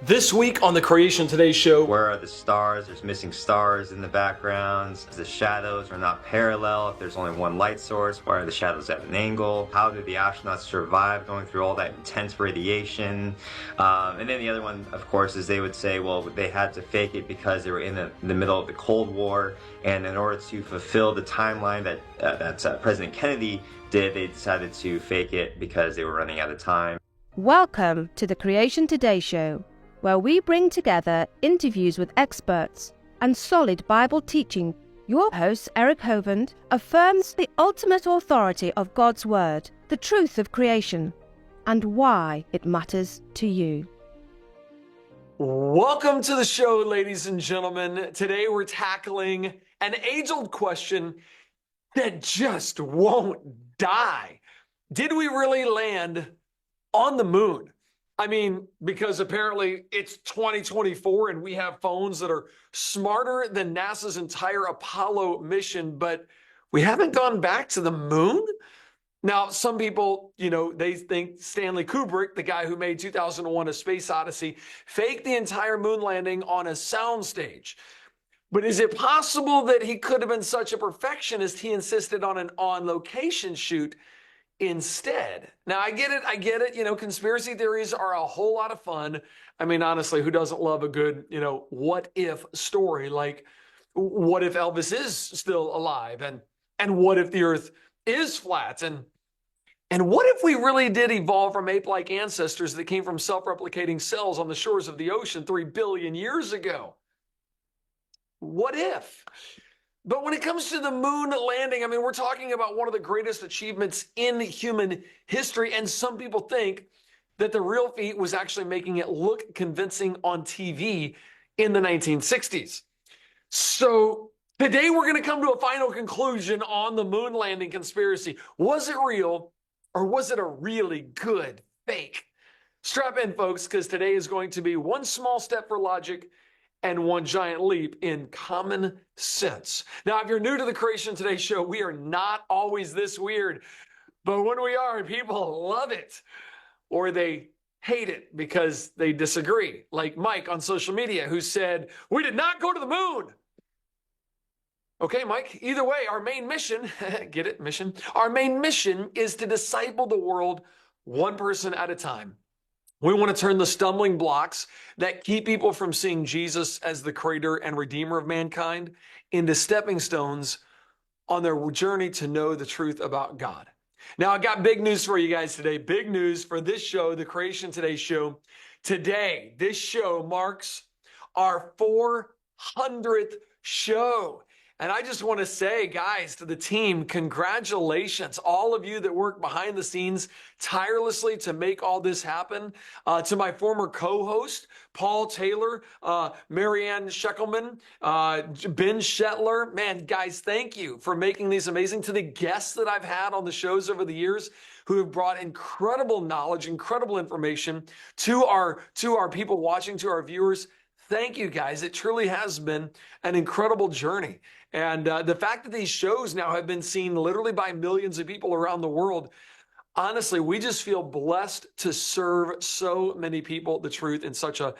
This week on the Creation Today show, where are the stars? There's missing stars in the backgrounds. The shadows are not parallel. If there's only one light source, why are the shadows at an angle? How did the astronauts survive going through all that intense radiation? And then the other one, of course, is they would say, well, they had to fake it because they were in the middle of the Cold War, and in order to fulfill the timeline that President Kennedy did, they decided to fake it because they were running out of time. Welcome to the Creation Today show, where we bring together interviews with experts and solid Bible teaching. Your host, Eric Hovind, affirms the ultimate authority of God's Word, the truth of creation, and why it matters to you. Welcome to the show, ladies and gentlemen. Today we're tackling an age-old question that just won't die. Did we really land on the moon? I mean, because apparently it's 2024 and we have phones that are smarter than NASA's entire Apollo mission, but we haven't gone back to the moon? Now, some people, they think Stanley Kubrick, the guy who made 2001: A Space Odyssey, faked the entire moon landing on a soundstage. But is it possible that he could have been such a perfectionist he insisted on an on-location shoot instead? Now, I get it. Conspiracy theories are a whole lot of fun. I mean, honestly, who doesn't love a good, what if story? Like, what if Elvis is still alive? And what if the earth is flat? And what if we really did evolve from ape-like ancestors that came from self-replicating cells on the shores of the ocean 3 billion years ago? What if? But when it comes to the moon landing, I mean, we're talking about one of the greatest achievements in human history. And some people think that the real feat was actually making it look convincing on TV in the 1960s. So today we're going to come to a final conclusion on the moon landing conspiracy. Was it real, or was it a really good fake? Strap in, folks, because today is going to be one small step for logic and one giant leap in common sense. Now, if you're new to the Creation Today show, we are not always this weird, but when we are, people love it, or they hate it because they disagree, like Mike on social media, who said, "We did not go to the moon." Okay, Mike, either way, our main mission, get it, mission? Our main mission is to disciple the world one person at a time. We want to turn the stumbling blocks that keep people from seeing Jesus as the creator and redeemer of mankind into stepping stones on their journey to know the truth about God. Now, I got big news for you guys today. Big news for this show, the Creation Today show. Today, this show marks our 400th show. And I just want to say, guys, to the team, congratulations. All of you that work behind the scenes tirelessly to make all this happen. To my former co-host, Paul Taylor, Marianne Sheckelman, Ben Shetler. Man, guys, thank you for making these amazing. To the guests that I've had on the shows over the years who have brought incredible knowledge, incredible information to our people watching, to our viewers. Thank you, guys. It truly has been an incredible journey. And the fact that these shows now have been seen literally by millions of people around the world, honestly, we just feel blessed to serve so many people the truth in such a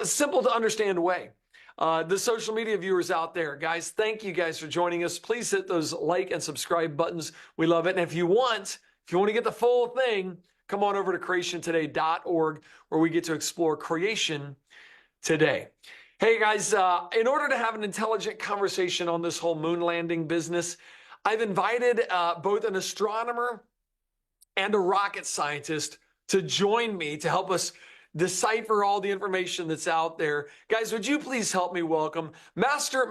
simple to understand way. The social media viewers out there, guys, thank you guys for joining us. Please hit those like and subscribe buttons. We love it. And if you want to get the full thing, come on over to creationtoday.org, where we get to explore creation today. Hey guys, in order to have an intelligent conversation on this whole moon landing business, I've invited both an astronomer and a rocket scientist to join me to help us decipher all the information that's out there. Guys, would you please help me welcome Master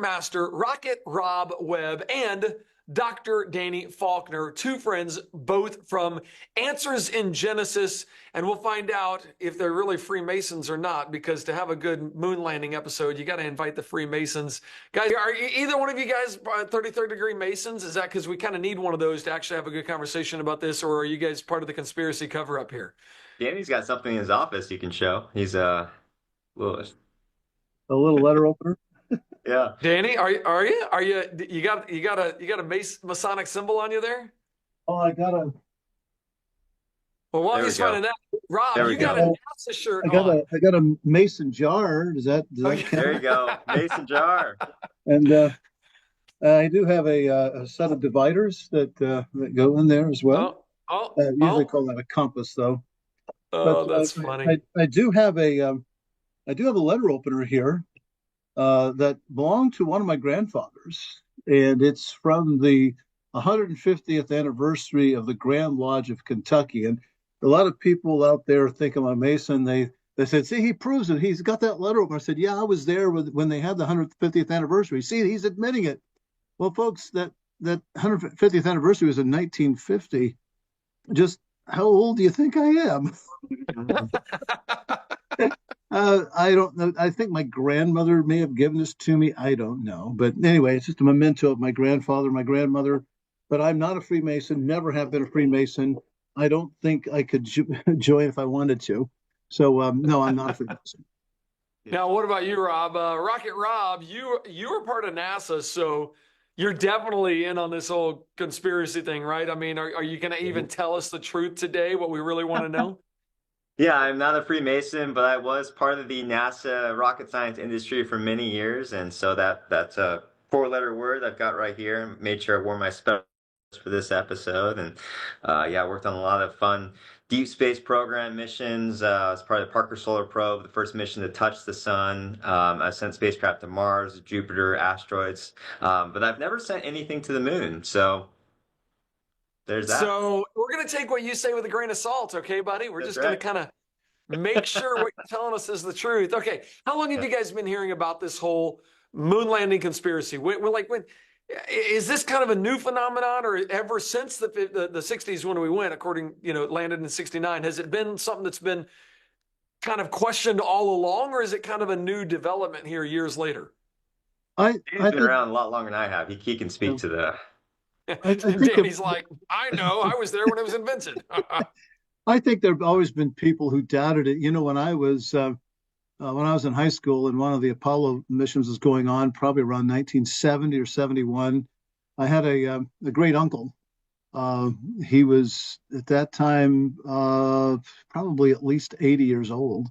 Rocket Rob Webb and Dr. Danny Faulkner, two friends, both from Answers in Genesis, and we'll find out if they're really Freemasons or not, because to have a good moon landing episode, you got to invite the Freemasons. Guys, are either one of you guys 33rd degree Masons? Is that because we kind of need one of those to actually have a good conversation about this, or are you guys part of the conspiracy cover-up here? Danny's got something in his office you can show. He's a little letter opener. Yeah. Danny, are you got a Masonic symbol on you there? Oh, I got a Well, while he's finding that, Rob, There we you got go. a NASA shirt I on. got a mason jar. Does that Okay. count? There you go. Mason jar. And I do have a set of dividers that go in there as well. Oh, oh, Usually oh, call that a compass, though. But oh, that's funny. I do have I do have a letter opener here that belonged to one of my grandfathers, and it's from the 150th anniversary of the Grand Lodge of Kentucky. And a lot of people out there think I'm a Mason. They said, "See, he proves it. He's got that letter opener." I said, "Yeah, I was there when they had the 150th anniversary. See, he's admitting it." Well, folks, that 150th anniversary was in 1950. Just how old do you think I am? I don't know. I think my grandmother may have given this to me. I don't know. But anyway, it's just a memento of my grandfather, my grandmother. But I'm not a Freemason, never have been a Freemason. I don't think I could join if I wanted to. So, no, I'm not a Freemason. Now, what about you, Rob? Rocket Rob, you were part of NASA, so you're definitely in on this whole conspiracy thing, right? I mean, are you going to even tell us the truth today, what we really want to know? Yeah, I'm not a Freemason, but I was part of the NASA rocket science industry for many years, and so that's a four-letter word I've got right here. Made sure I wore my spectacles for this episode, and yeah, I worked on a lot of fun deep space program missions. As part of the Parker Solar Probe, the first mission to touch the sun. I sent spacecraft to Mars, Jupiter, asteroids, but I've never sent anything to the moon. So there's that. So we're going to take what you say with a grain of salt, okay, buddy? We're That's just going to right. kind of make sure what you're telling us is the truth. Okay, how long have you guys been hearing about this whole moon landing conspiracy? When is this kind of a new phenomenon, or ever since the 60s when we went, according, it landed in 69, has it been something that's been kind of questioned all along, or is it kind of a new development here years later? He's I been think around a lot longer than I have. He can speak to the. I think Danny's like, I know, I was there when it was invented. I think there have always been people who doubted it. When I was in high school and one of the Apollo missions was going on, probably around 1970 or 71, I had a great uncle. He was at that time probably at least 80 years old.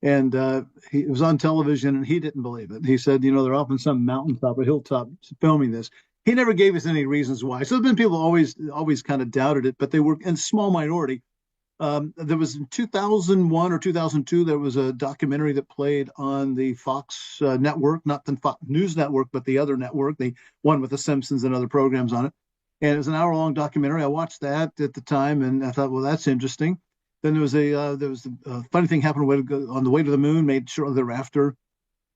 And he was on television and he didn't believe it. He said, they're up on some mountaintop or hilltop filming this. He never gave us any reasons why. So there's been people always kind of doubted it, but they were in small minority. There was in 2001 or 2002, there was a documentary that played on the Fox network, not the Fox News network, but the other network, the one with the Simpsons and other programs on it. And it was an hour-long documentary. I watched that at the time, and I thought, well, that's interesting. Then there was a funny thing happened on the way to the moon, made shortly thereafter.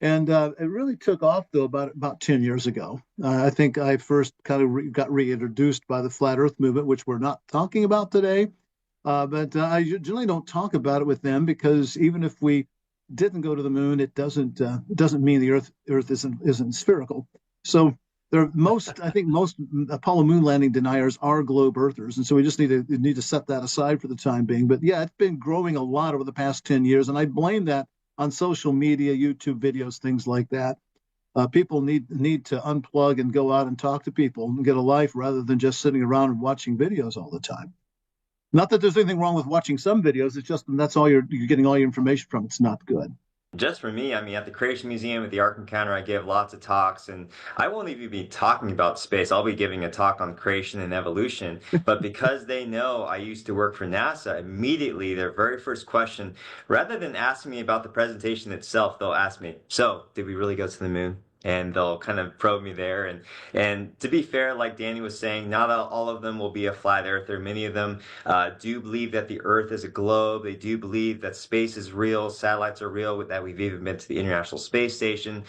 And it really took off, though, about 10 years ago. I think I first kind of got reintroduced by the Flat Earth movement, which we're not talking about today. But I generally don't talk about it with them because even if we didn't go to the moon, it doesn't mean the Earth isn't spherical. So I think most Apollo moon landing deniers are globe earthers, and so we just need to set that aside for the time being. But yeah, it's been growing a lot over the past 10 years, and I blame that on social media, YouTube videos, things like that. People need to unplug and go out and talk to people and get a life rather than just sitting around and watching videos all the time. Not that there's anything wrong with watching some videos. It's just that's all you're getting all your information from. It's not good. Just for me, I mean, at the Creation Museum at the Ark Encounter, I give lots of talks, and I won't even be talking about space. I'll be giving a talk on creation and evolution. But because they know I used to work for NASA, immediately their very first question, rather than asking me about the presentation itself, they'll ask me, "So, did we really go to the moon?" And they'll kind of probe me there. And to be fair, like Danny was saying, not all of them will be a flat earther. Many of them do believe that the Earth is a globe. They do believe that space is real, satellites are real, that we've even been to the International Space Station.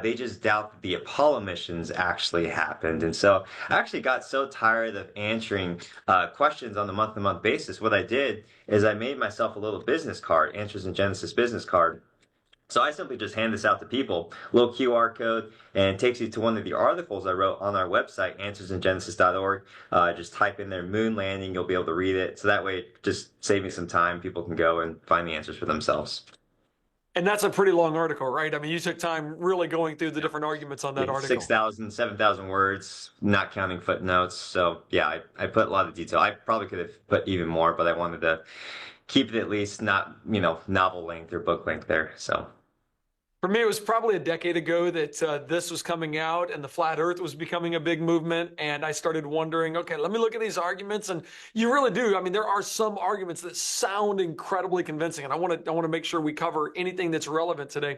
They just doubt that the Apollo missions actually happened. And so I actually got so tired of answering questions on a month-to-month basis. What I did is I made myself a little business card, Answers in Genesis business card. So I simply just hand this out to people, little QR code, and it takes you to one of the articles I wrote on our website, answersingenesis.org. Just type in there moon landing, you'll be able to read it. So that way, just save me some time. People can go and find the answers for themselves. And that's a pretty long article, right? I mean, you took time really going through the different arguments on that article. 6,000, 7,000 words, not counting footnotes. So yeah, I put a lot of detail. I probably could have put even more, but I wanted to keep it at least not, novel length or book length there. So. For me, it was probably a decade ago that this was coming out and the flat earth was becoming a big movement. And I started wondering, okay, let me look at these arguments. And you really do. I mean, there are some arguments that sound incredibly convincing. And I want to make sure we cover anything that's relevant today.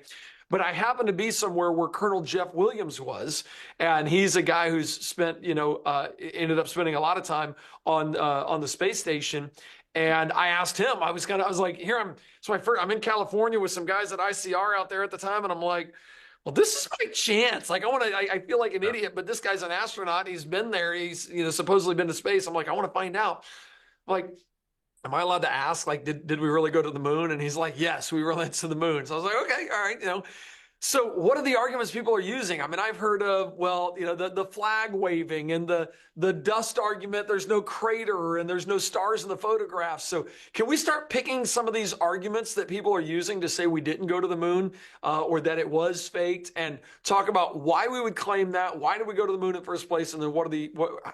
But I happened to be somewhere where Colonel Jeff Williams was, and he's a guy who's spent, ended up spending a lot of time on the space station. And I asked him, I was like, I'm in California with some guys at ICR out there at the time. And I'm like, well, this is my chance. Like, I feel like an idiot, but this guy's an astronaut. He's been there. He's, supposedly been to space. I'm like, I want to find out. Like, am I allowed to ask, like, did we really go to the moon? And he's like, yes, we went to the moon. So I was like, okay, all right, So what are the arguments people are using? I mean, I've heard of, the flag waving and the dust argument, there's no crater and there's no stars in the photographs. So can we start picking some of these arguments that people are using to say we didn't go to the moon or that it was faked, and talk about why we would claim that? Why did we go to the moon in the first place? And then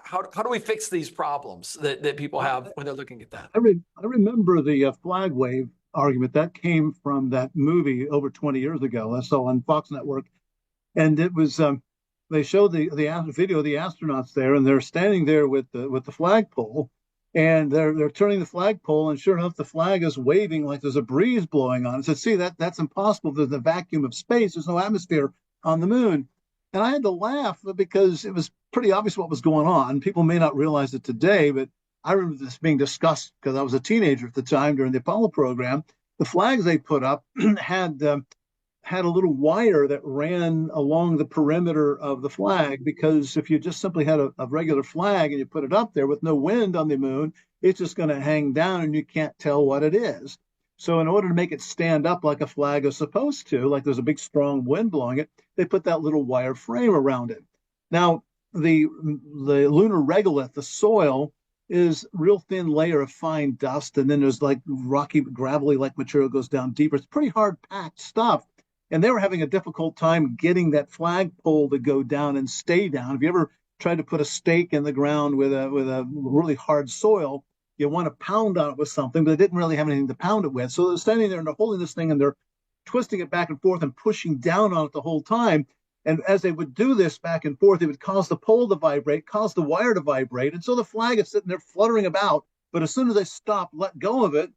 how do we fix these problems that people have when they're looking at that? I remember the flag wave argument that came from that movie over 20 years ago. I saw on Fox Network, and it was they showed the video of the astronauts there, and they're standing there with the flagpole, and they're turning the flagpole, and sure enough, the flag is waving like there's a breeze blowing on it. So see, that's impossible. There's a vacuum of space. There's no atmosphere on the moon. And I had to laugh because it was pretty obvious what was going on. People may not realize it today, but I remember this being discussed because I was a teenager at the time during the Apollo program. The flags they put up had a little wire that ran along the perimeter of the flag, because if you just simply had a regular flag and you put it up there with no wind on the moon, it's just going to hang down and you can't tell what it is. So in order to make it stand up like a flag is supposed to, like there's a big strong wind blowing it, they put that little wire frame around it. Now, the lunar regolith, the soil, is real thin layer of fine dust, and then there's like rocky, gravelly like material goes down deeper. It's pretty hard packed stuff. And they were having a difficult time getting that flagpole to go down and stay down. If you ever tried to put a stake in the ground with a really hard soil, you want to pound on it with something, but they didn't really have anything to pound it with. So they're standing there and they're holding this thing and they're twisting it back and forth and pushing down on it the whole time. And as they would do this back and forth, it would cause the pole to vibrate, cause the wire to vibrate. And so the flag is sitting there fluttering about. But as soon as they stopped, let go of it,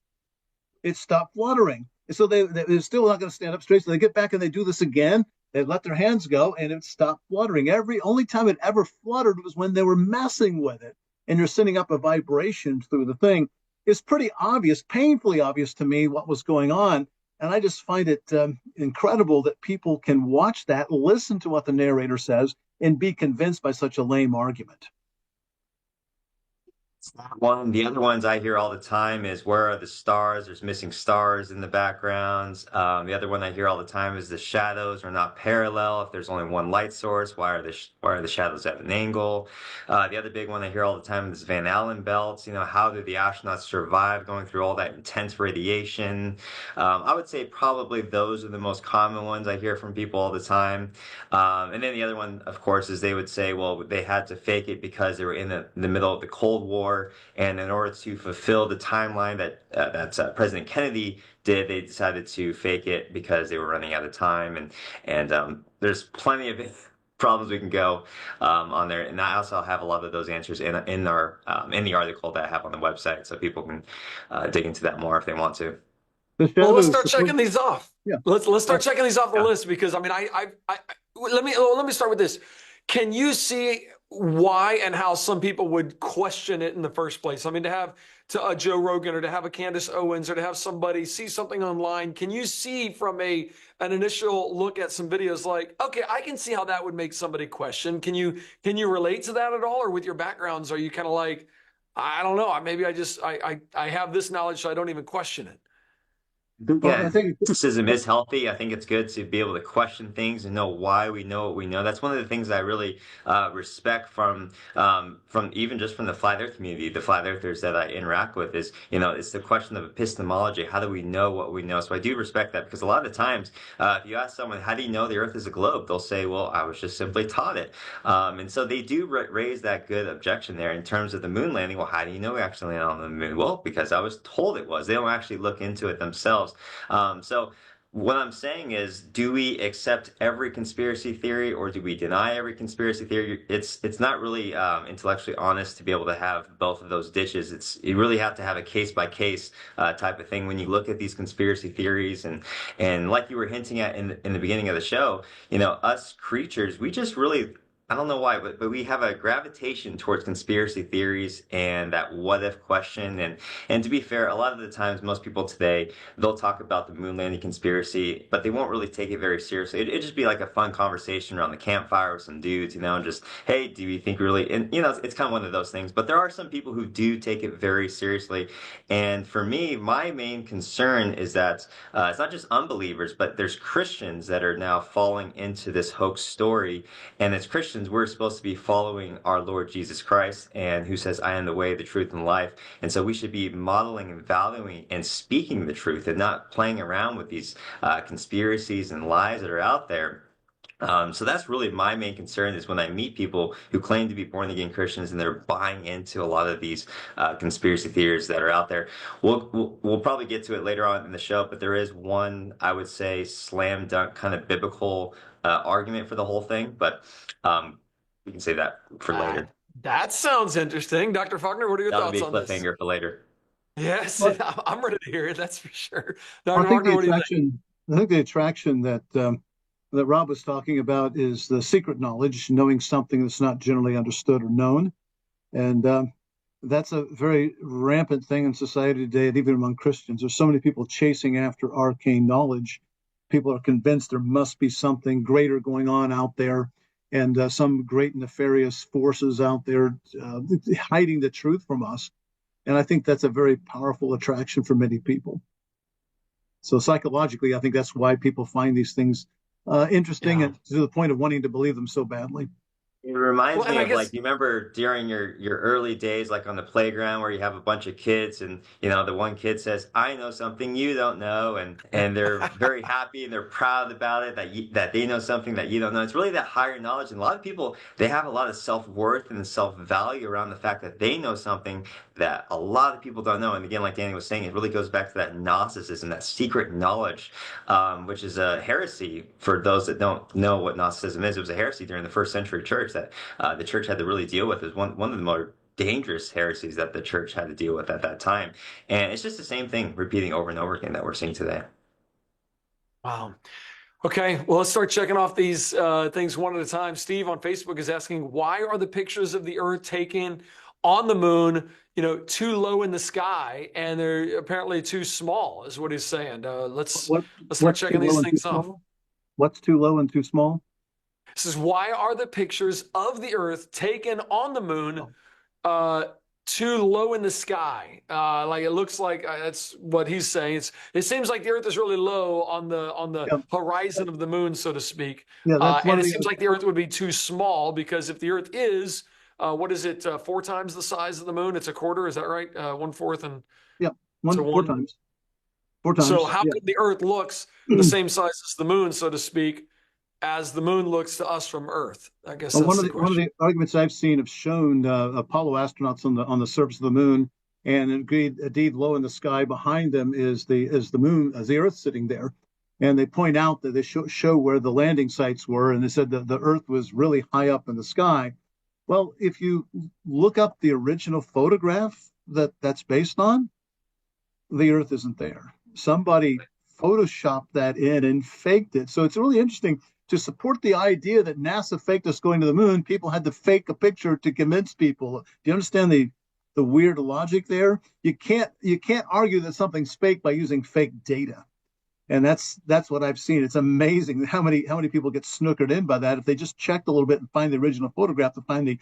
it stopped fluttering. And so they're still not going to stand up straight. So they get back and they do this again. They let their hands go and it stopped fluttering. Only time it ever fluttered was when they were messing with it. And you're sending up a vibration through the thing. It's pretty obvious, painfully obvious to me what was going on. And I just find it incredible that people can watch that, listen to what the narrator says, and be convinced by such a lame argument. The other ones I hear all the time is, where are the stars? There's missing stars in the backgrounds. The other one I hear all the time is the shadows are not parallel. If there's only one light source, why are the shadows at an angle? The other big one I hear all the time is Van Allen belts. How did the astronauts survive going through all that intense radiation? I would say probably those are the most common ones I hear from people all the time. And then the other one, of course, is they would say, well, they had to fake it because they were in the middle of the Cold War. And in order to fulfill the timeline that President Kennedy did, they decided to fake it because they were running out of time. And there's plenty of problems we can go on there. And I also have a lot of those answers in the article that I have on the website, so people can dig into that more if they want to. Well, let's start checking these off. Yeah. Let's start checking these off the list, because I mean, let me start with this. Can you see why and how some people would question it in the first place? I mean, to have Joe Rogan or to have a Candace Owens or to have somebody see something online, can you see from an initial look at some videos like, okay, I can see how that would make somebody question? Can you relate to that at all? Or with your backgrounds, are you kind of like, I don't know, maybe I have this knowledge, so I don't even question it? Well, I Yeah, think criticism is healthy. I think it's good to be able to question things and know why we know what we know. That's one of the things I really respect from even just from the flat Earth community, the flat earthers that I interact with is, it's the question of epistemology. How do we know what we know? So I do respect that because a lot of times, if you ask someone, how do you know the Earth is a globe? They'll say, well, I was just simply taught it. And so they do raise that good objection there in terms of the moon landing. Well, how do you know we actually landed on the moon? Well, because I was told it was. They don't actually look into it themselves. So what I'm saying is, do we accept every conspiracy theory or do we deny every conspiracy theory? It's not really intellectually honest to be able to have both of those ditches. You really have to have a case by case type of thing when you look at these conspiracy theories and like you were hinting at in the beginning of the show, us creatures, we just really I don't know why, but we have a gravitation towards conspiracy theories and that what if question. And to be fair, a lot of the times, most people today, they'll talk about the moon landing conspiracy, but they won't really take it very seriously. It'd just be like a fun conversation around the campfire with some dudes, and just, hey, do you think really? And, it's kind of one of those things. But there are some people who do take it very seriously. And for me, my main concern is that it's not just unbelievers, but there's Christians that are now falling into this hoax story. And as Christians, we're supposed to be following our Lord Jesus Christ, and who says, I am the way, the truth, and life. And so we should be modeling and valuing and speaking the truth and not playing around with these conspiracies and lies that are out there. So that's really my main concern is when I meet people who claim to be born again Christians and they're buying into a lot of these conspiracy theories that are out there. We'll probably get to it later on in the show, but there is one, I would say, slam dunk kind of biblical argument for the whole thing, but we can say that for later. That sounds interesting. Dr. Faulkner, what are your That'll be thoughts a on this? cliffhanger for later. Yes, well, I'm ready to hear it. That's for sure. I Dr. think Faulkner, the what do you think? attraction. I think the attraction that Rob was talking about is the secret knowledge, knowing something that's not generally understood or known, and that's a very rampant thing in society today, and even among Christians. There's so many people chasing after arcane knowledge. People are convinced there must be something greater going on out there, and some great nefarious forces out there hiding the truth from us. And I think that's a very powerful attraction for many people. So psychologically, I think that's why people find these things interesting Yeah. and to the point of wanting to believe them so badly. It reminds Well, and me I of like, guess you remember during your early days, like on the playground where you have a bunch of kids and, the one kid says, I know something you don't know. And they're very happy and they're proud about it that they know something that you don't know. It's really that higher knowledge. And a lot of people, they have a lot of self-worth and self-value around the fact that they know something that a lot of people don't know. And again, like Danny was saying, it really goes back to that Gnosticism, that secret knowledge, which is a heresy for those that don't know what Gnosticism is. It was a heresy during the first century church that the church had to really deal with. It was one of the more dangerous heresies that the church had to deal with at that time. And it's just the same thing repeating over and over again that we're seeing today. wow. Okay, well, let's start checking off these things one at a time. Steve on Facebook is asking, why are the pictures of the Earth taken on the moon, too low in the sky, and they're apparently too small, is what he's saying. Let's start What's checking too low these and too things off. small? What's too low and too small? This is why are the pictures of the Earth taken on the moon too low in the sky? Like it looks like that's what he's saying. It seems like the Earth is really low on the Yeah, horizon of the moon, so to speak. yeah, that's one And of it the seems like the Earth would be too small because if the Earth is what is it? 4 times the size of the moon? It's a quarter. Is that right? 1/4 and yeah, to four one. times. Four So times. how Yeah. come the Earth looks the same size as the moon, so to speak, as the moon looks to us from Earth? I guess Well, that's one the of question. the arguments I've seen have shown Apollo astronauts on the surface of the moon, and indeed low in the sky behind them is the moon, as the Earth sitting there, and they point out that they show where the landing sites were, and they said that the Earth was really high up in the sky. Well, if you look up the original photograph that's based on, the Earth isn't there. Somebody photoshopped that in and faked it. So it's really interesting to support the idea that NASA faked us going to the moon. People had to fake a picture to convince people. Do you understand the weird logic there? You can't argue that something's fake by using fake data. And that's what I've seen. It's amazing how many people get snookered in by that if they just checked a little bit and find the original photograph to find the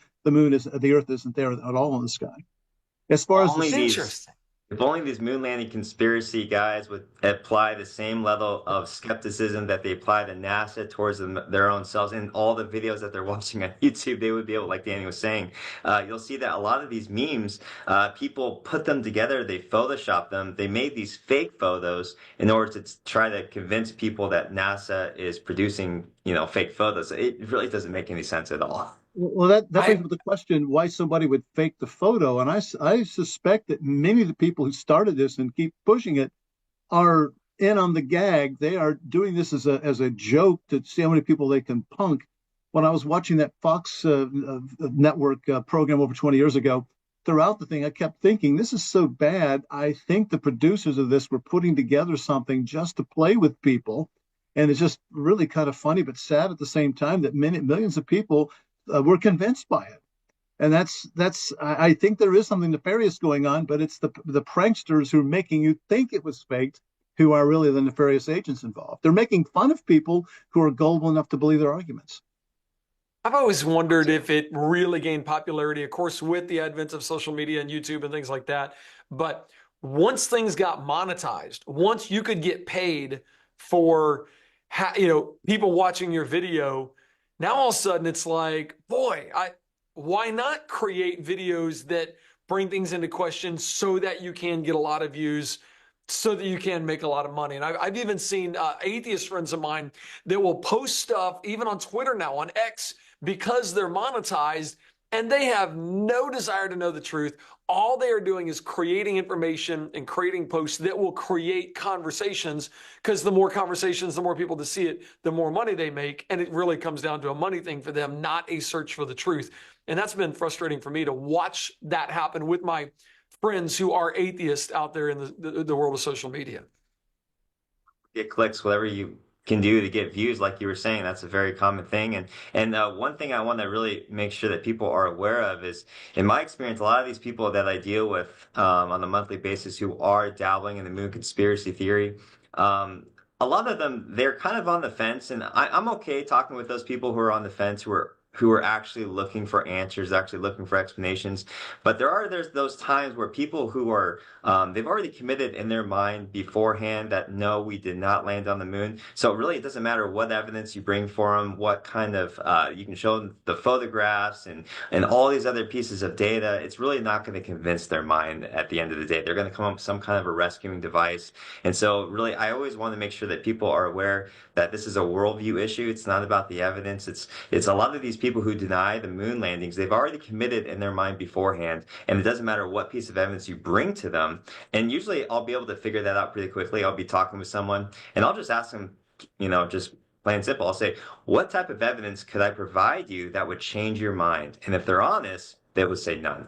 Earth isn't there at all in the sky. As far as Only these Interesting. If only these moon landing conspiracy guys would apply the same level of skepticism that they apply to NASA towards their own selves and all the videos that they're watching on YouTube, they would be able, like Danny was saying, you'll see that a lot of these memes, people put them together, they Photoshop them, they made these fake photos in order to try to convince people that NASA is producing, fake photos. It really doesn't make any sense at all. Well, that brings I up the question why somebody would fake the photo. And I suspect that many of the people who started this and keep pushing it are in on the gag. They are doing this as a joke to see how many people they can punk. When I was watching that Fox network program over 20 years ago, throughout the thing, I kept thinking, this is so bad. I think the producers of this were putting together something just to play with people. And it's just really kind of funny, but sad at the same time that millions of people were convinced by it. And I think there is something nefarious going on, but it's the pranksters who are making you think it was faked who are really the nefarious agents involved. They're making fun of people who are gullible enough to believe their arguments. I've always wondered if it really gained popularity, of course, with the advent of social media and YouTube and things like that. But once things got monetized, once you could get paid for, people watching your video, now all of a sudden it's like, boy, why not create videos that bring things into question so that you can get a lot of views, so that you can make a lot of money? And I've even seen atheist friends of mine that will post stuff, even on Twitter now, on X, because they're monetized and they have no desire to know the truth. All they are doing is creating information and creating posts that will create conversations, because the more conversations, the more people to see it, the more money they make. And it really comes down to a money thing for them, not a search for the truth. And that's been frustrating for me to watch that happen with my friends who are atheists out there in the world of social media. Get clicks, whatever you can do to get views, like you were saying, that's a very common thing. And one thing I want to really make sure that people are aware of is, in my experience, a lot of these people that I deal with on a monthly basis who are dabbling in the moon conspiracy theory, a lot of them, they're kind of on the fence, and I'm okay talking with those people who are on the fence, who are actually looking for answers, actually looking for explanations. But there's those times where people who are, they've already committed in their mind beforehand that no, we did not land on the moon. So really, it doesn't matter what evidence you bring for them, what kind of, you can show them the photographs and all these other pieces of data. It's really not going to convince their mind at the end of the day. They're going to come up with some kind of a rescuing device. And so really, I always want to make sure that people are aware that this is a worldview issue. It's not about the evidence. It's a lot of these people who deny the moon landings, they've already committed in their mind beforehand, and it doesn't matter what piece of evidence you bring to them. And usually I'll be able to figure that out pretty quickly. I'll be talking with someone and I'll just ask them, just plain and simple. I'll say, what type of evidence could I provide you that would change your mind? And if they're honest, they would say none.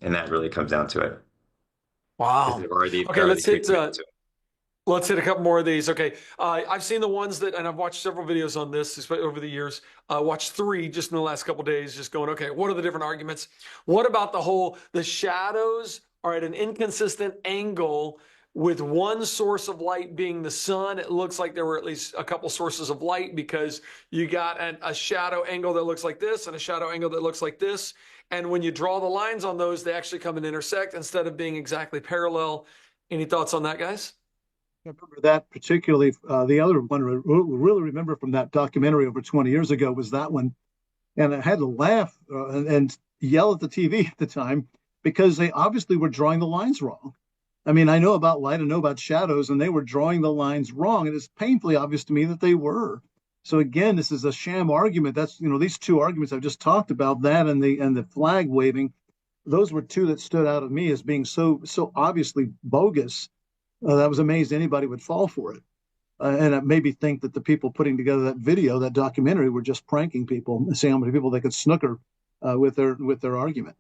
And that really comes down to it. Wow. Okay, let's hit a couple more of these. Okay, I've seen the ones that, and I've watched several videos on this over the years. Watched 3 just in the last couple of days, just going, okay, what are the different arguments? What about the shadows are at an inconsistent angle with one source of light being the sun? It looks like there were at least a couple sources of light, because you got a shadow angle that looks like this and a shadow angle that looks like this. And when you draw the lines on those, they actually come and intersect instead of being exactly parallel. Any thoughts on that, guys? I remember that particularly. The other one I really remember from that documentary over 20 years ago was that one. And I had to laugh and yell at the TV at the time, because they obviously were drawing the lines wrong. I mean, I know about light, I know about shadows, and they were drawing the lines wrong. And it's painfully obvious to me that they were. So again, this is a sham argument. That's, these 2 arguments I've just talked about, that and the flag waving, those were 2 that stood out of me as being so obviously bogus. I was amazed anybody would fall for it. And it made me think that the people putting together that video, that documentary, were just pranking people and seeing how many people they could snooker with their argument.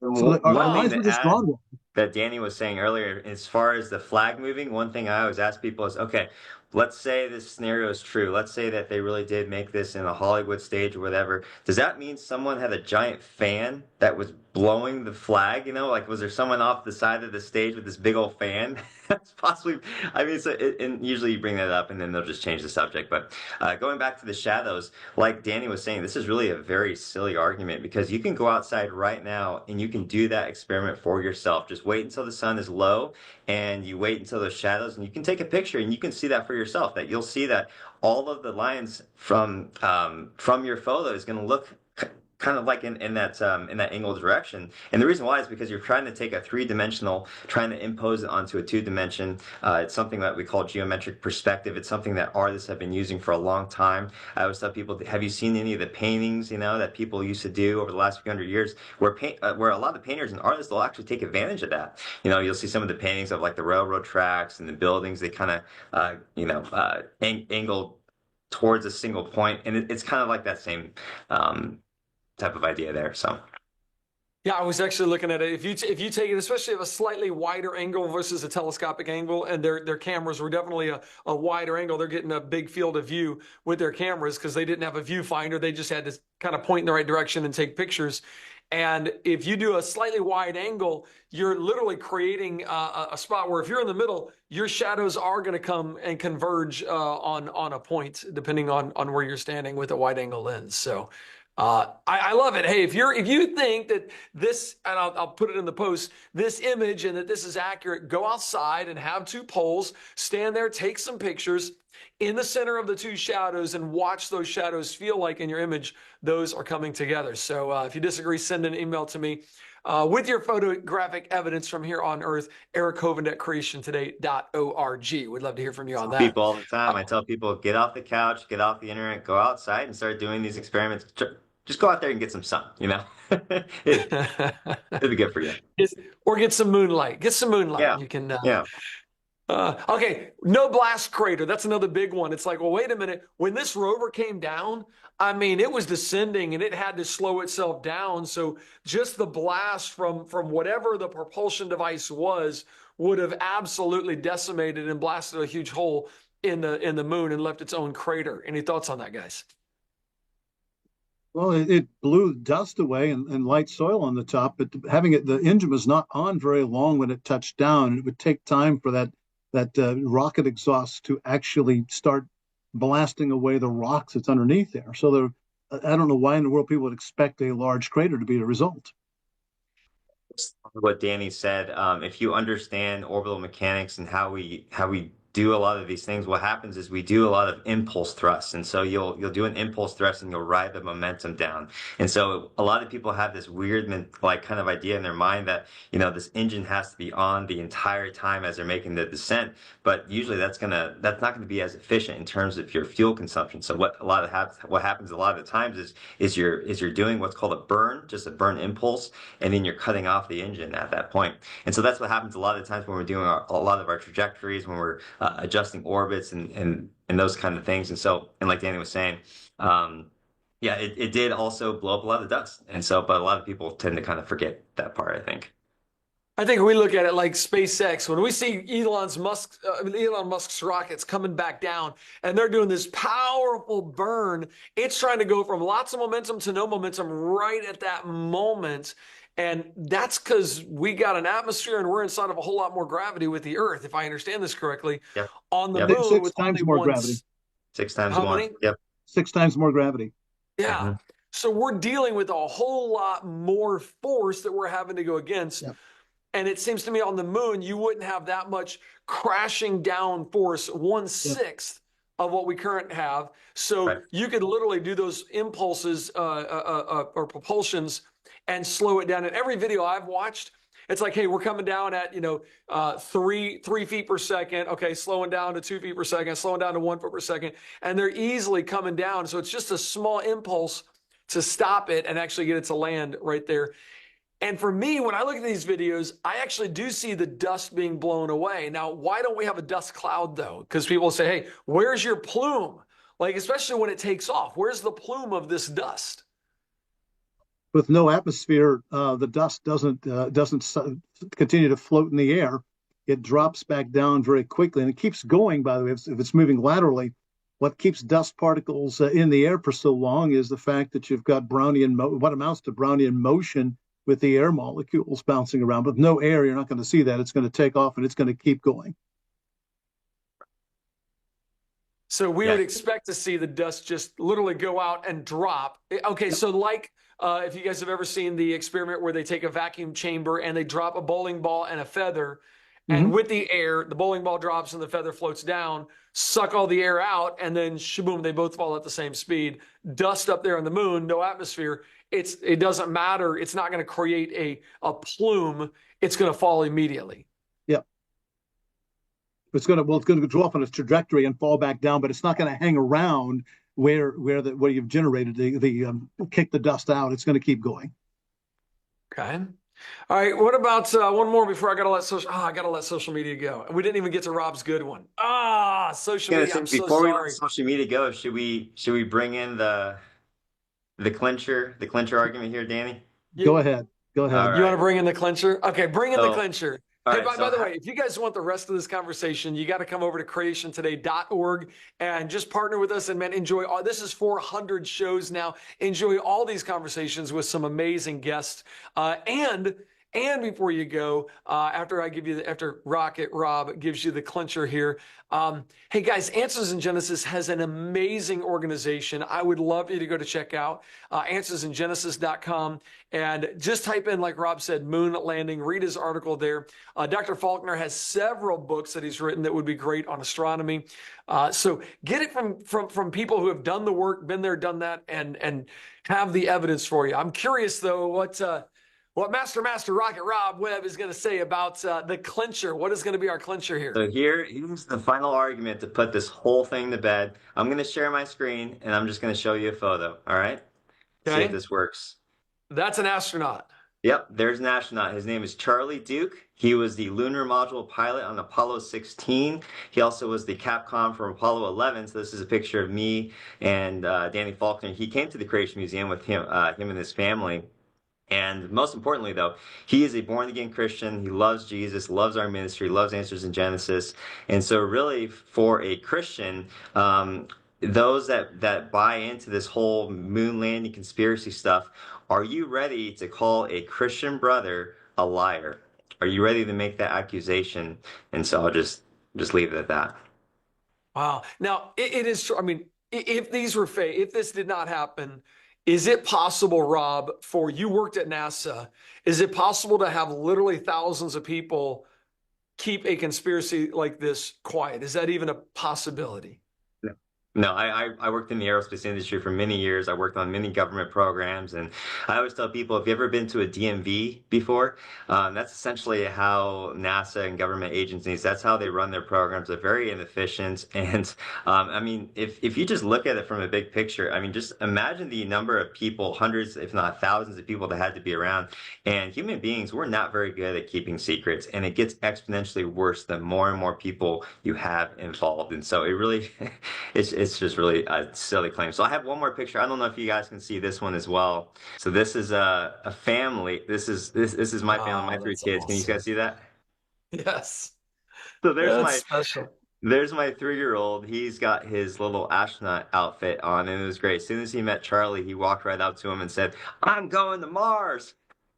So our lines were just drawn wrong. That Danny was saying earlier, as far as the flag moving, one thing I always ask people is, okay, let's say this scenario is true. Let's say that they really did make this in a Hollywood stage or whatever. Does that mean someone had a giant fan that was blowing the flag? Like, was there someone off the side of the stage with this big old fan? That's possibly, I mean, and usually you bring that up and then they'll just change the subject. But going back to the shadows, like Danny was saying, this is really a very silly argument, because you can go outside right now and you can do that experiment for yourself. Just is wait until the sun is low, and you wait until those shadows, and you can take a picture, and you can see that for yourself. That you'll see that all of the lines from your photo is going to look kind of like in that angle direction. And the reason why is because you're trying to take a three-dimensional, trying to impose it onto a two-dimension. It's something that we call geometric perspective. It's something that artists have been using for a long time. I always tell people, have you seen any of the paintings, that people used to do over the last few hundred years, where a lot of painters and artists will actually take advantage of that. You'll see some of the paintings of like the railroad tracks and the buildings. They kind of angle towards a single point, and it's kind of like that same type of idea there. So yeah, I was actually looking at it. If you take it, especially at a slightly wider angle versus a telescopic angle, and their cameras were definitely a wider angle, they're getting a big field of view with their cameras because they didn't have a viewfinder. They just had to kind of point in the right direction and take pictures. And if you do a slightly wide angle, you're literally creating a spot where if you're in the middle, your shadows are going to come and converge on a point, depending on where you're standing with a wide angle lens. So I love it. Hey, if you think that this, and I'll put it in the post, this image and that this is accurate, go outside and have two poles, stand there, take some pictures in the center of the two shadows and watch those shadows feel like in your image, those are coming together. So if you disagree, send an email to me with your photographic evidence from here on Earth, erichovind@creationtoday.org. We'd love to hear from you on that. People all the time. I tell people, get off the couch, get off the internet, go outside and start doing these experiments. Just go out there and get some sun, It'll be good for you. Or get some moonlight. Get some moonlight. Yeah. You can. Yeah. Okay, no blast crater. That's another big one. It's like, well, wait a minute. When this rover came down, I mean, it was descending and it had to slow itself down. So just the blast from whatever the propulsion device was would have absolutely decimated and blasted a huge hole in the moon and left its own crater. Any thoughts on that, guys? Well, it blew dust away and light soil on the top, but the engine was not on very long when it touched down. It would take time for that rocket exhaust to actually start blasting away the rocks that's underneath there. So I don't know why in the world people would expect a large crater to be the result. What Danny said, if you understand orbital mechanics and how we do a lot of these things, what happens is we do a lot of impulse thrusts. And so you'll do an impulse thrust and you'll ride the momentum down. And so a lot of people have this weird kind of idea in their mind that, this engine has to be on the entire time as they're making the descent. But usually that's not going to be as efficient in terms of your fuel consumption. So what happens a lot of the times is you're doing what's called a burn, just a burn impulse, and then you're cutting off the engine at that point. And so that's what happens a lot of times when we're doing a lot of our trajectories, when we're adjusting orbits and those kind of things. And so, and like Danny was saying, it did also blow up a lot of dust. And so, but a lot of people tend to kind of forget that part, I think. I think we look at it like SpaceX. When we see Elon Musk's rockets coming back down and they're doing this powerful burn, it's trying to go from lots of momentum to no momentum right at that moment. And that's because we got an atmosphere and we're inside of a whole lot more gravity with the Earth, if I understand this correctly. Yep. On the Yep. moon, Six with times only more one. gravity. 6 times How more. many? Yep. 6 times more gravity. Yeah. Mm-hmm. So we're dealing with a whole lot more force that we're having to go against. Yep. And it seems to me on the moon, you wouldn't have that much crashing down force, 1/6 of what we currently have. So Right. you could literally do those impulses or propulsions and slow it down. In every video I've watched, it's like, hey, we're coming down at 3 feet per second. Okay, slowing down to 2 feet per second, slowing down to 1 foot per second, and they're easily coming down. So it's just a small impulse to stop it and actually get it to land right there. And for me, when I look at these videos, I actually do see the dust being blown away. Now, why don't we have a dust cloud though? Because people say, hey, where's your plume? Like, especially when it takes off, where's the plume of this dust? With no atmosphere, the dust doesn't continue to float in the air. It drops back down very quickly, and it keeps going. By the way, if it's moving laterally, what keeps dust particles in the air for so long is the fact that you've got what amounts to Brownian motion with the air molecules bouncing around. With no air, you're not going to see that. It's going to take off, and it's going to keep going. So we would Yes. expect to see the dust just literally go out and drop. Okay, so like if you guys have ever seen the experiment where they take a vacuum chamber and they drop a bowling ball and a feather, and Mhm. with the air, the bowling ball drops and the feather floats down, suck all the air out, and then shaboom, they both fall at the same speed. Dust up there on the moon, no atmosphere. It doesn't matter. It's not going to create a plume. It's going to fall immediately. Yeah. It's going to go off on its trajectory and fall back down, but it's not going to hang around where you've generated kick the dust out. It's going to keep going. Okay. All right. What about one more before I gotta let social media go. We didn't even get to Rob's good one. Social Gonna media. say, I'm so before we let sorry. social media go, should we bring in the clincher argument here, Danny? Go You, ahead. Go All ahead. you want right. to bring in the clincher? Okay, bring in the So, clincher. all Hey, right. by the way, if you guys want the rest of this conversation, you got to come over to creationtoday.org and just partner with us and man, enjoy all this is 400 shows now. Enjoy all these conversations with some amazing guests. And before you go, after Rocket Rob gives you the clincher here, hey guys, Answers in Genesis has an amazing organization. I would love you to go to check out answersingenesis.com and just type in, like Rob said, moon landing. Read his article there. Dr. Faulkner has several books that he's written that would be great on astronomy. So get it from people who have done the work, been there, done that, and have the evidence for you. I'm curious though, what Master Rocket Rob Webb is going to say about the clincher. What is going to be our clincher here? So here's the final argument to put this whole thing to bed. I'm going to share my screen and I'm just going to show you a photo. All right. See if Okay. this works. That's an astronaut. Yep, there's an astronaut. His name is Charlie Duke. He was the lunar module pilot on Apollo 16. He also was the Capcom from Apollo 11. So this is a picture of me and Danny Faulkner. He came to the Creation Museum with him and his family. And most importantly, though, he is a born-again Christian. He loves Jesus, loves our ministry, loves Answers in Genesis. And so really, for a Christian, those that buy into this whole moon landing conspiracy stuff, are you ready to call a Christian brother a liar? Are you ready to make that accusation? And so I'll just leave it at that. Wow. Now, it is true. I mean, if these were fake, if this did not happen, is it possible, Rob, for you worked at NASA, is it possible to have literally thousands of people keep a conspiracy like this quiet? Is that even a possibility? No, I worked in the aerospace industry for many years. I worked on many government programs, and I always tell people, if you've ever been to a DMV before, that's essentially how NASA and government agencies, that's how they run their programs. They're very inefficient. And I mean, if you just look at it from a big picture, I mean, just imagine the number of people, hundreds, if not thousands of people that had to be around. And human beings, we're not very good at keeping secrets, and it gets exponentially worse the more and more people you have involved. And so it really, it's just really a silly claim. So I have one more picture. I don't know if you guys can see this one as well. So this is a family. This is my family, my three That's kids. Can you awesome. guys see that? Yes. So That's special. there's my 3-year-old. He's got his little astronaut outfit on, and it was great. As soon as he met Charlie, he walked right up to him and said, "I'm going to Mars."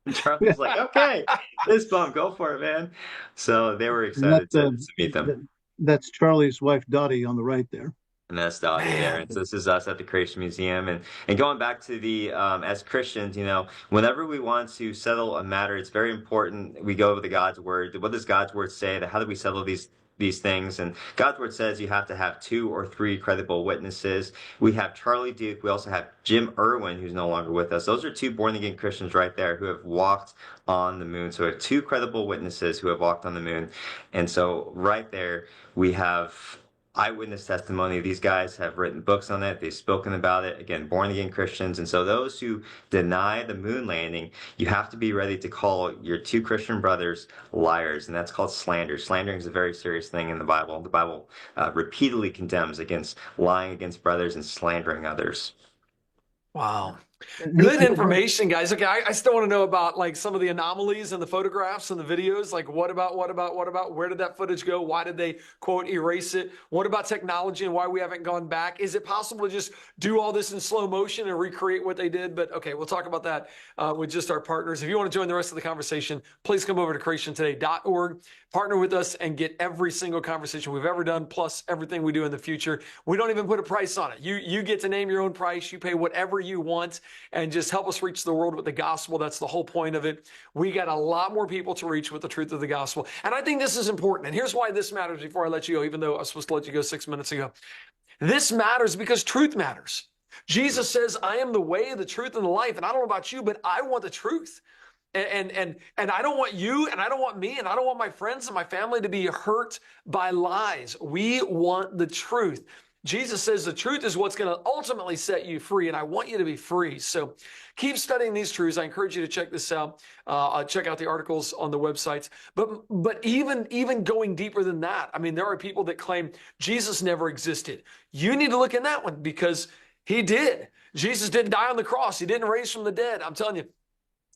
And Charlie's like, "Okay, this bum, go for it, man." So they were And excited to meet them. that's Charlie's wife, Dottie, on the right there. And that's Dottie there. And Man. so this is us at the Creation Museum. And going back to the, as Christians, whenever we want to settle a matter, it's very important we go over the God's Word. What does God's Word say? How do we settle these things? And God's Word says you have to have 2 or 3 credible witnesses. We have Charlie Duke. We also have Jim Irwin, who's no longer with us. Those are 2 born-again Christians right there who have walked on the moon. So we have 2 credible witnesses who have walked on the moon. And so right there, we have eyewitness testimony. These guys have written books on it. They've spoken about it. Again, born again Christians. And so those who deny the moon landing, you have to be ready to call your 2 Christian brothers liars. And that's called slander. Slandering is a very serious thing in the Bible. The Bible repeatedly condemns against lying against brothers and slandering others. Wow. Good information, guys. Okay, I still want to know about like some of the anomalies in the photographs and the videos. Like, what about? Where did that footage go? Why did they, quote, erase it? What about technology and why we haven't gone back? Is it possible to just do all this in slow motion and recreate what they did? But okay, we'll talk about that with just our partners. If you want to join the rest of the conversation, please come over to creationtoday.org. Partner with us and get every single conversation we've ever done, plus everything we do in the future. We don't even put a price on it. You get to name your own price. You pay whatever you want and just help us reach the world with the gospel. That's the whole point of it. We got a lot more people to reach with the truth of the gospel. And I think this is important. And here's why this matters before I let you go, even though I was supposed to let you go 6 minutes ago. This matters because truth matters. Jesus says, I am the way, the truth, and the life. And I don't know about you, but I want the truth. And I don't want you, and I don't want me, and I don't want my friends and my family to be hurt by lies. We want the truth. Jesus says the truth is what's going to ultimately set you free, and I want you to be free. So keep studying these truths. I encourage you to check this out. Check out the articles on the websites. But even going deeper than that, I mean, there are people that claim Jesus never existed. You need to look in that one because he did. Jesus didn't die on the cross. He didn't raise from the dead. I'm telling you.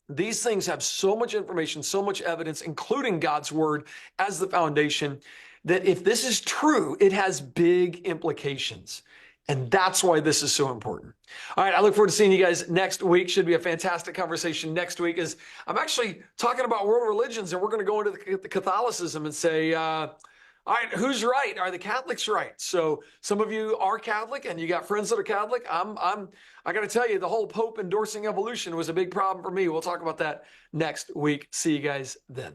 These things have so much information, so much evidence, including God's word as the foundation, that if this is true, it has big implications. And that's why this is so important. All right, I look forward to seeing you guys next week. Should be a fantastic conversation next week as I'm actually talking about world religions, and we're going to go into the Catholicism and say, all right, who's right? Are the Catholics right? So some of you are Catholic and you got friends that are Catholic. I got to tell you, the whole Pope endorsing evolution was a big problem for me. We'll talk about that next week. See you guys then.